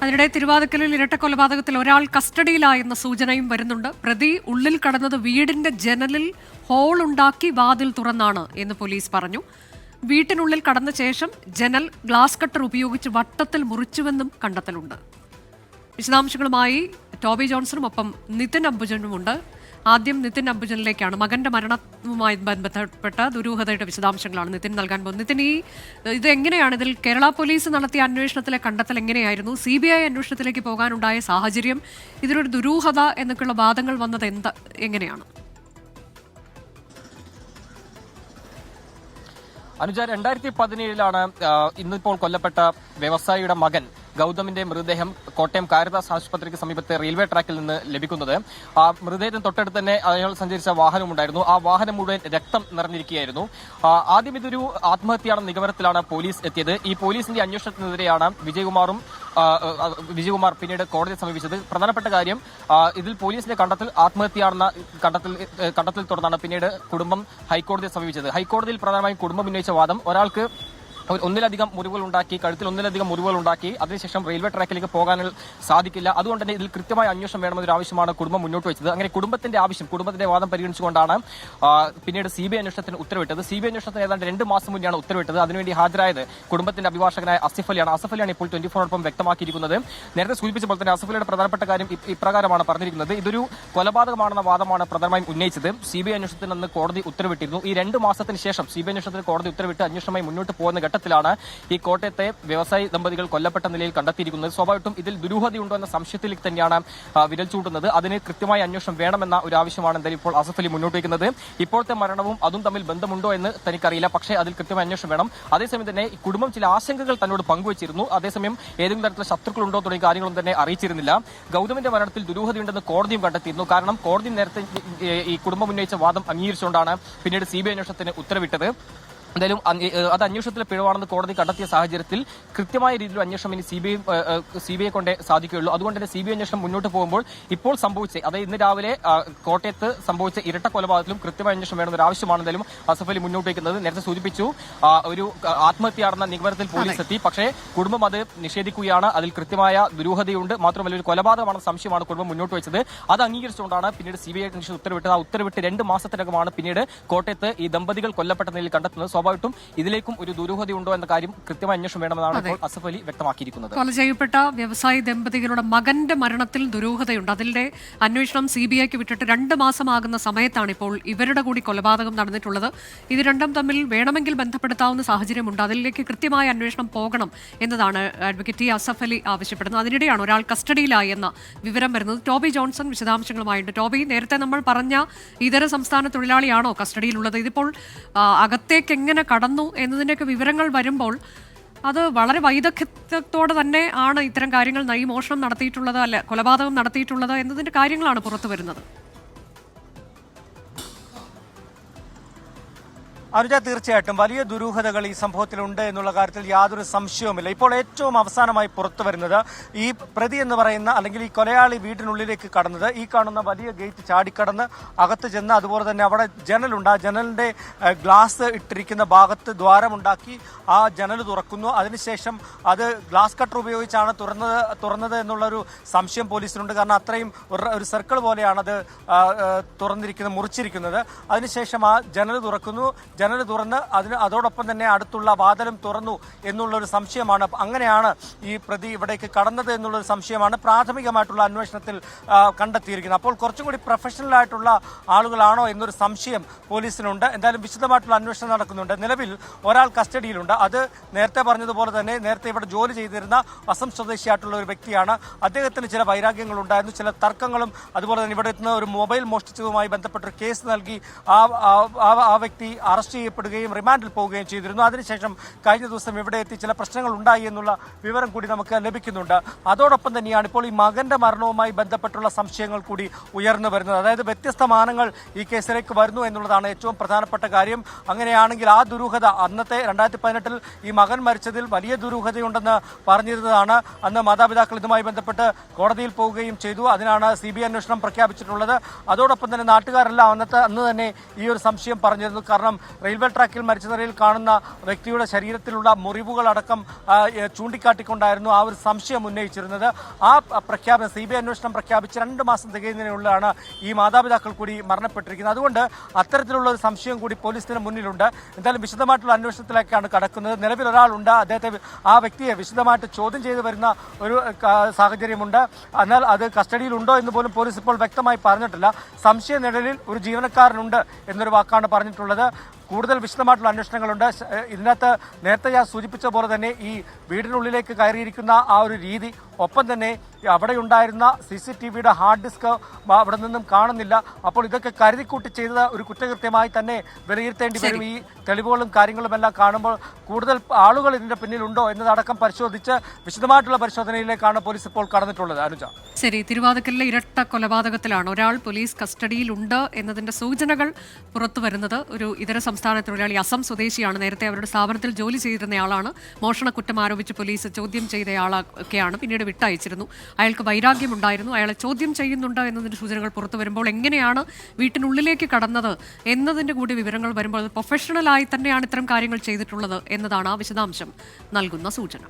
അതിനിടെ തിരുവാതിക്കലിൽ ഇരട്ടക്കൊലപാതകത്തിൽ ഒരാൾ കസ്റ്റഡിയിലായെന്ന സൂചനയും വരുന്നുണ്ട്. പ്രതി ഉള്ളിൽ കടന്നത് വീടിന്റെ ജനലിൽ ഹോൾ ഉണ്ടാക്കി വാതിൽ തുറന്നാണ് എന്ന് പോലീസ് പറഞ്ഞു. വീട്ടിനുള്ളിൽ കടന്ന ശേഷം ജനൽ ഗ്ലാസ് കട്ടർ ഉപയോഗിച്ച് വട്ടത്തിൽ മുറിച്ചുവെന്നും കണ്ടെത്തലുണ്ട്. വിശദാംശങ്ങളുമായി ടോബി ജോൺസണും ഒപ്പം നിതിൻ അംബുജനുമുണ്ട്. ആദ്യം നിതിൻ അംബുജനിലേക്കാണ്. മകന്റെ മരണവുമായി ബന്ധപ്പെട്ട ദുരൂഹതയുടെ വിശദാംശങ്ങളാണ് നിതിൻ നൽകാൻ പോകുന്നത്. നിതിൻ, ഇത് എങ്ങനെയാണ്, ഇതിൽ കേരള പോലീസ് നടത്തിയ അന്വേഷണത്തിലെ കണ്ടെത്തൽ എങ്ങനെയായിരുന്നു? CBI അന്വേഷണത്തിലേക്ക് പോകാനുണ്ടായ സാഹചര്യം, ഇതിലൊരു ദുരൂഹത എന്നൊക്കെയുള്ള വാദങ്ങൾ വന്നത് എങ്ങനെയാണ്? അനുജ, 2017 ഇന്നിപ്പോൾ കൊല്ലപ്പെട്ട വ്യവസായിയുടെ മകൻ ഗൗതമിന്റെ മൃതദേഹം കോട്ടയം കാരിതാസ് ആശുപത്രിക്ക് സമീപത്തെ റെയിൽവേ ട്രാക്കിൽ നിന്ന് ലഭിക്കുന്നത്. ആ മൃതദേഹത്തിന് തൊട്ടടുത്ത് തന്നെ അയാൾ സഞ്ചരിച്ച വാഹനമുണ്ടായിരുന്നു. ആ വാഹനം മുഴുവൻ രക്തം നിറഞ്ഞിരിക്കുകയായിരുന്നു. ആദ്യം ഇതൊരു ആത്മഹത്യയാണെന്ന നിഗമനത്തിലാണ് പോലീസ് എത്തിയത്. ഈ പോലീസിന്റെ അന്വേഷണത്തിനെതിരെയാണ് വിജയകുമാർ പിന്നീട് കോടതിയെ സമീപിച്ചത്. പ്രധാനപ്പെട്ട കാര്യം, ഇതിൽ പോലീസിന്റെ കണ്ടെത്തൽ ആത്മഹത്യയാണെന്ന കണ്ടെത്തൽ തുടർന്നാണ് പിന്നീട് കുടുംബം ഹൈക്കോടതിയെ സമീപിച്ചത്. ഹൈക്കോടതിയിൽ പ്രധാനമായും കുടുംബം ഉന്നയിച്ച വാദം, ഒരാൾക്ക് ഒന്നിലധികം മുറിവുകൾ ഉണ്ടാക്കി, കഴുത്തിൽ ഒന്നിലധികം മുറിവുകൾ ഉണ്ടാക്കി അതിനുശേഷം റെയിൽവേ ട്രാക്കിലേക്ക് പോകാൻ സാധിക്കില്ല. അതുകൊണ്ട് തന്നെ ഇതിൽ കൃത്യമായ അന്വേഷണം വേണമെന്നൊരു ആവശ്യമാണ് കുടുംബം മുന്നോട്ട് വെച്ചത്. അങ്ങനെ കുടുംബത്തിന്റെ വാദം പരിഗണിച്ചുകൊണ്ടാണ് പിന്നീട് CBI അന്വേഷണത്തിന് ഉത്തരവിട്ടത്. CBI അന്വേഷണത്തിന് ഏതാണ്ട് 2 മാസം മുന്നെയാണ് ഉത്തരവിട്ടത്. അതിനുവേണ്ടി ഹാജരായത് കുടുംബത്തിന്റെ അഭിഭാഷകനായ അസിഫ് അലിയാണ് ഇപ്പോൾ 24 വ്യക്തമാക്കിയിരിക്കുന്നത്. നേരത്തെ സൂചിപ്പിച്ച പോലെ തന്നെ അസിഫ് അലിയുടെ പ്രധാനപ്പെട്ട കാര്യം ഇപ്രകാരമാണ് പറഞ്ഞിരിക്കുന്നത്. ഇതൊരു കൊലപാതകമാണെന്ന വാദമാണ് പ്രധാനമായും ഉന്നയിച്ചത്. CBI അന്വേഷണത്തിൽ നിന്ന് കോടതി ഉത്തരവിട്ടിരുന്നു. ഈ 2 മാസത്തിന് ശേഷം CBI അന്വേഷണത്തിന് കോടതി ഉത്തരവിട്ട് അന്വേഷണമായി മുന്നോട്ട് പോകുന്ന ഘട്ടത്തിലാണ് ഈ കോട്ടയത്തെ വ്യവസായി ദമ്പതികൾ കൊല്ലപ്പെട്ട നിലയിൽ കണ്ടെത്തിയിരിക്കുന്നത്. സ്വാഭാവികമായിട്ടും ഇതിൽ ദുരൂഹതയുണ്ടോ എന്ന സംശയത്തിലേക്ക് തന്നെയാണ് വിരൽ ചൂണ്ടുന്നത്. അതിന് കൃത്യമായ അന്വേഷണം വേണമെന്ന ഒരു ആവശ്യമാണ് എന്തായാലും ഇപ്പോൾ അസഫ് അലി മുന്നോട്ട് വയ്ക്കുന്നത്. ഇപ്പോഴത്തെ മരണവും അതും തമ്മിൽ ബന്ധമുണ്ടോ എന്ന് തനിക്കറിയില്ല, പക്ഷേ അതിൽ കൃത്യമായ അന്വേഷണം വേണം. അതേസമയം തന്നെ ഈ കുടുംബം ചില ആശങ്കകൾ തന്നോട് പങ്കുവച്ചിരുന്നു. അതേസമയം ഏതെങ്കിലും തരത്തിലുള്ള ശത്രുക്കളുണ്ടോ തുടങ്ങിയ കാര്യങ്ങളൊന്നും തന്നെ അറിയിച്ചിരുന്നില്ല. ഗൗതമിന്റെ മരണത്തിൽ ദുരൂഹതയുണ്ടെന്ന് കോടതിയും കണ്ടെത്തിയിരുന്നു. കാരണം കോടതി നേരത്തെ ഈ കുടുംബം ഉന്നയിച്ച വാദം അംഗീകരിച്ചുകൊണ്ടാണ് പിന്നീട് CBI അന്വേഷണത്തിന് ഉത്തരവിട്ടത്. എന്തായാലും അത് അന്വേഷണത്തിലെ പിഴവാണെന്ന് കോടതി കണ്ടെത്തിയ സാഹചര്യത്തിൽ കൃത്യമായ രീതിയിൽ അന്വേഷണം ഇനി CBI കൊണ്ടേ സാധിക്കുകയുള്ളൂ. അതുകൊണ്ട് തന്നെ CBI അന്വേഷണം മുന്നോട്ട് പോകുമ്പോൾ ഇപ്പോൾ സംഭവിച്ച, അതായത് ഇന്ന് രാവിലെ കോട്ടയത്ത് സംഭവിച്ച ഇരട്ട കൊലപാതകത്തിലും കൃത്യമായ അന്വേഷണം വേണമെന്നൊരു ആവശ്യമാണ് എന്തായാലും അസഫ് അലി മുന്നോട്ട് വയ്ക്കുന്നത്. നേരത്തെ സൂചിപ്പിച്ചു, ഒരു ആത്മഹത്യയാണെന്ന നിഗമനത്തിൽ പോലീസ് എത്തി, പക്ഷേ കുടുംബം അത് നിഷേധിക്കുകയാണ്. അതിൽ കൃത്യമായ ദുരൂഹതയുണ്ട്, മാത്രമല്ല ഒരു കൊലപാതകമാണെന്ന സംശയമാണ് കുടുംബം മുന്നോട്ട് വെച്ചത്. അത് അംഗീകരിച്ചുകൊണ്ടാണ് പിന്നീട് CBI അന്വേഷണം ഉത്തരവിട്ടത്. ആ ഉത്തരവിട്ട് 2 മാസത്തിനകമാണ് പിന്നീട് കോട്ടയത്ത് ഈ ദമ്പതികൾ കൊല്ലപ്പെട്ട നിലയിൽ കണ്ടെത്തുന്നത്. സ്വാഭാവികമായിട്ടും ഇതിലേക്കും ഒരു ദുരൂഹതയുണ്ടോ എന്ന കാര്യം കൃത്യമായ അന്വേഷണം വേണമെന്നാണ് ഇപ്പോൾ അസഫ് അലി വ്യക്തമാക്കിയിരിക്കുന്നത്. കൊല ചെയ്യപ്പെട്ട വ്യവസായി ദമ്പതികളുടെ മകന്റെ മരണത്തിൽ ദുരൂഹതയുണ്ട്. അതിന്റെ അന്വേഷണം CBIക്ക് വിട്ടിട്ട് 2 മാസമാകുന്ന സമയത്താണ് ഇപ്പോൾ ഇവരുടെ കൂടി കൊലപാതകം നടന്നിട്ടുള്ളത്. ഇത് രണ്ടും തമ്മിൽ വേണമെങ്കിൽ ബന്ധപ്പെടുത്താവുന്ന സാഹചര്യമുണ്ട്. അതിലേക്ക് കൃത്യമായ അന്വേഷണം പോകണം എന്നതാണ് അഡ്വക്കേറ്റ് അസഫ് അലി ആവശ്യപ്പെടുന്നത്. അതിനിടെയാണ് ഒരാൾ കസ്റ്റഡിയിലായി എന്ന വിവരം വരുന്നത്. Toby Johnson വിശദാംശങ്ങളുമായുണ്ട്. ടോബി, നേരത്തെ നമ്മൾ പറഞ്ഞ ഇതര സംസ്ഥാന തൊഴിലാളിയാണോ കസ്റ്റഡിയിലുള്ളത്? ഇതിപ്പോൾ അകത്തേക്ക് എങ്ങനെ കടന്നു എന്നതിൻ്റെയൊക്കെ വിവരങ്ങൾ വരുമ്പോൾ അത് വളരെ വൈദഗ്ധ്യത്തോടെ തന്നെ ആണ് ഇത്തരം കാര്യങ്ങൾ, ഈ മോഷണം നടത്തിയിട്ടുള്ളത്, അല്ല കൊലപാതകം നടത്തിയിട്ടുള്ളത് എന്നതിന്റെ കാര്യങ്ങളാണ് പുറത്തു വരുന്നത്. അനുജ, തീർച്ചയായിട്ടും വലിയ ദുരൂഹതകൾ ഈ സംഭവത്തിലുണ്ട് എന്നുള്ള കാര്യത്തിൽ യാതൊരു സംശയവുമില്ല. ഇപ്പോൾ ഏറ്റവും അവസാനമായി പുറത്തു വരുന്നത് ഈ പ്രതി എന്ന് പറയുന്ന, അല്ലെങ്കിൽ ഈ കൊലയാളി വീടിനുള്ളിലേക്ക് കടന്നത്, ഈ കാണുന്ന വലിയ ഗേറ്റ് ചാടിക്കടന്ന് അകത്ത് ചെന്ന്, അതുപോലെ തന്നെ അവിടെ ജനലുണ്ട്, ആ ജനലിന്റെ ഗ്ലാസ് ഇട്ടിരിക്കുന്ന ഭാഗത്ത് ദ്വാരമുണ്ടാക്കി ആ ജനൽ തുറക്കുന്നു. അതിനുശേഷം അത് ഗ്ലാസ് കട്ടർ ഉപയോഗിച്ചാണ് തുറന്നത് എന്നുള്ളൊരു സംശയം പോലീസിനുണ്ട്. കാരണം അത്രയും ഒരു സർക്കിൾ പോലെയാണത് മുറിച്ചിരിക്കുന്നത്. അതിനുശേഷം ആ ജനൽ തുറന്ന് അതോടൊപ്പം തന്നെ അടുത്തുള്ള വാതിലും തുറന്നു എന്നുള്ളൊരു സംശയമാണ്. അങ്ങനെയാണ് ഈ പ്രതി ഇവിടേക്ക് കടന്നത് എന്നുള്ളൊരു സംശയമാണ് പ്രാഥമികമായിട്ടുള്ള അന്വേഷണത്തിൽ കണ്ടെത്തിയിരിക്കുന്നത്. അപ്പോൾ കുറച്ചും കൂടി പ്രൊഫഷണൽ ആയിട്ടുള്ള ആളുകളാണോ എന്നൊരു സംശയം പോലീസിനുണ്ട്. എന്തായാലും വിശദമായിട്ടുള്ള അന്വേഷണം നടക്കുന്നുണ്ട്. നിലവിൽ ഒരാൾ കസ്റ്റഡിയിലുണ്ട്. അത് നേരത്തെ പറഞ്ഞതുപോലെ തന്നെ നേരത്തെ ഇവിടെ ജോലി ചെയ്തിരുന്ന അസം സ്വദേശിയായിട്ടുള്ള ഒരു വ്യക്തിയാണ്. അദ്ദേഹത്തിന് ചില വൈരാഗ്യങ്ങളുണ്ടായിരുന്നു, ചില തർക്കങ്ങളും, അതുപോലെ തന്നെ ഇവിടെ നിന്ന് ഒരു മൊബൈൽ മോഷ്ടിച്ചതുമായി ബന്ധപ്പെട്ടൊരു കേസ് നൽകി ആ വ്യക്തി അറസ്റ്റ് ചെയ്യപ്പെടുകയും റിമാൻഡിൽ പോവുകയും ചെയ്തിരുന്നു. അതിനുശേഷം കഴിഞ്ഞ ദിവസം ഇവിടെ എത്തി ചില പ്രശ്നങ്ങൾ ഉണ്ടായി എന്നുള്ള വിവരം കൂടി നമുക്ക് ലഭിക്കുന്നുണ്ട്. അതോടൊപ്പം തന്നെയാണ് ഇപ്പോൾ ഈ മകന്റെ മരണവുമായി ബന്ധപ്പെട്ടുള്ള സംശയങ്ങൾ കൂടി ഉയർന്നു വരുന്നത്. അതായത് വ്യത്യസ്ത മാനങ്ങൾ ഈ കേസിലേക്ക് വരുന്നു എന്നുള്ളതാണ് ഏറ്റവും പ്രധാനപ്പെട്ട കാര്യം. അങ്ങനെയാണെങ്കിൽ ആ ദുരൂഹത, അന്നത്തെ 2018 ഈ മകൻ മരിച്ചതിൽ വലിയ ദുരൂഹതയുണ്ടെന്ന് പറഞ്ഞിരുന്നതാണ്. അന്ന് മാതാപിതാക്കൾ ഇതുമായി ബന്ധപ്പെട്ട് കോടതിയിൽ പോവുകയും ചെയ്തു. അതിനാണ് CBI അന്വേഷണം പ്രഖ്യാപിച്ചിട്ടുള്ളത്. അതോടൊപ്പം തന്നെ നാട്ടുകാരെല്ലാം അന്ന് തന്നെ ഈ ഒരു സംശയം പറഞ്ഞിരുന്നു. കാരണം റെയിൽവേ ട്രാക്കിൽ മരിച്ച നിലയിൽ കാണുന്ന വ്യക്തിയുടെ ശരീരത്തിലുള്ള മുറിവുകളടക്കം ചൂണ്ടിക്കാട്ടിക്കൊണ്ടായിരുന്നു ആ ഒരു സംശയം ഉന്നയിച്ചിരുന്നത്. ആ പ്രഖ്യാപനം CBI അന്വേഷണം പ്രഖ്യാപിച്ച് 2 മാസം തികയുന്നതിനുള്ളിലാണ് ഈ മാതാപിതാക്കൾ കൂടി മരണപ്പെട്ടിരിക്കുന്നത്. അതുകൊണ്ട് അത്തരത്തിലുള്ള ഒരു സംശയം കൂടി പോലീസിന് മുന്നിലുണ്ട്. എന്തായാലും വിശദമായിട്ടുള്ള അന്വേഷണത്തിലേക്കാണ് കടക്കുന്നത്. നിലവിൽ ഒരാളുണ്ട്, ആ വ്യക്തിയെ വിശദമായിട്ട് ചോദ്യം ചെയ്തു വരുന്ന ഒരു സാഹചര്യമുണ്ട്. എന്നാൽ അത് കസ്റ്റഡിയിലുണ്ടോ എന്ന് പോലും പോലീസ് ഇപ്പോൾ വ്യക്തമായി പറഞ്ഞിട്ടില്ല. സംശയ നിഴലിൽ ഒരു ജീവനക്കാരനുണ്ട് എന്നൊരു വാക്കാണ് പറഞ്ഞിട്ടുള്ളത്. കൂടുതൽ വിശദമായിട്ടുള്ള അന്വേഷണങ്ങളുണ്ട്. ഇതിനകത്ത് നേരത്തെ ഞാൻ സൂചിപ്പിച്ച പോലെ തന്നെ ഈ വീടിനുള്ളിലേക്ക് കയറിയിരിക്കുന്ന ആ ഒരു രീതി, ഒപ്പം തന്നെ അവിടെ ഉണ്ടായിരുന്ന CCTVയുടെ ഹാർഡ് ഡിസ്ക് അവിടെ നിന്നും കാണുന്നില്ല. അപ്പോൾ ഇതൊക്കെ കരുതിക്കൂട്ടി ചെയ്ത ഒരു കുറ്റകൃത്യമായി തന്നെ വിലയിരുത്തേണ്ടി വരും. ഈ തെളിവുകളും കാര്യങ്ങളും എല്ലാം കാണുമ്പോൾ കൂടുതൽ ആളുകൾ ഇതിന്റെ പിന്നിലുണ്ടോ എന്നതടക്കം പരിശോധിച്ച് വിശദമായിട്ടുള്ള പരിശോധനയിലേക്കാണ് പോലീസ് ഇപ്പോൾ കടന്നിട്ടുള്ളത്. അനുജ, ശരി, തിരുവാതിക്കലിലെ ഇരട്ട കൊലപാതകത്തിലാണ് ഒരാൾ പോലീസ് കസ്റ്റഡിയിലുണ്ട് എന്നതിന്റെ സൂചനകൾ പുറത്തു വരുന്നത്. ഒരു ഇതര സംസ്ഥാന തൊഴിലാളി, അസം സ്വദേശിയാണ്. നേരത്തെ അവരുടെ സ്ഥാപനത്തിൽ ജോലി ചെയ്തിരുന്നയാളാണ്. മോഷണക്കുറ്റം ആരോപിച്ച് പോലീസ് ചോദ്യം ചെയ്തയാളൊക്കെയാണ്. പിന്നീട് വിട്ടയച്ചിരുന്നു. അയാൾക്ക് വൈരാഗ്യമുണ്ടായിരുന്നു. അയാളെ ചോദ്യം ചെയ്യുന്നുണ്ട് എന്നതിന്റെ സൂചനകൾ പുറത്തു വരുമ്പോൾ എങ്ങനെയാണ് വീട്ടിനുള്ളിലേക്ക് കടന്നത് എന്നതിന്റെ കൂടി വിവരങ്ങൾ വരുമ്പോൾ പ്രൊഫഷണലായി തന്നെയാണ് ഇത്തരം കാര്യങ്ങൾ ചെയ്തിട്ടുള്ളത് എന്നതാണ് ആ വിശദാംശം നൽകുന്ന സൂചന.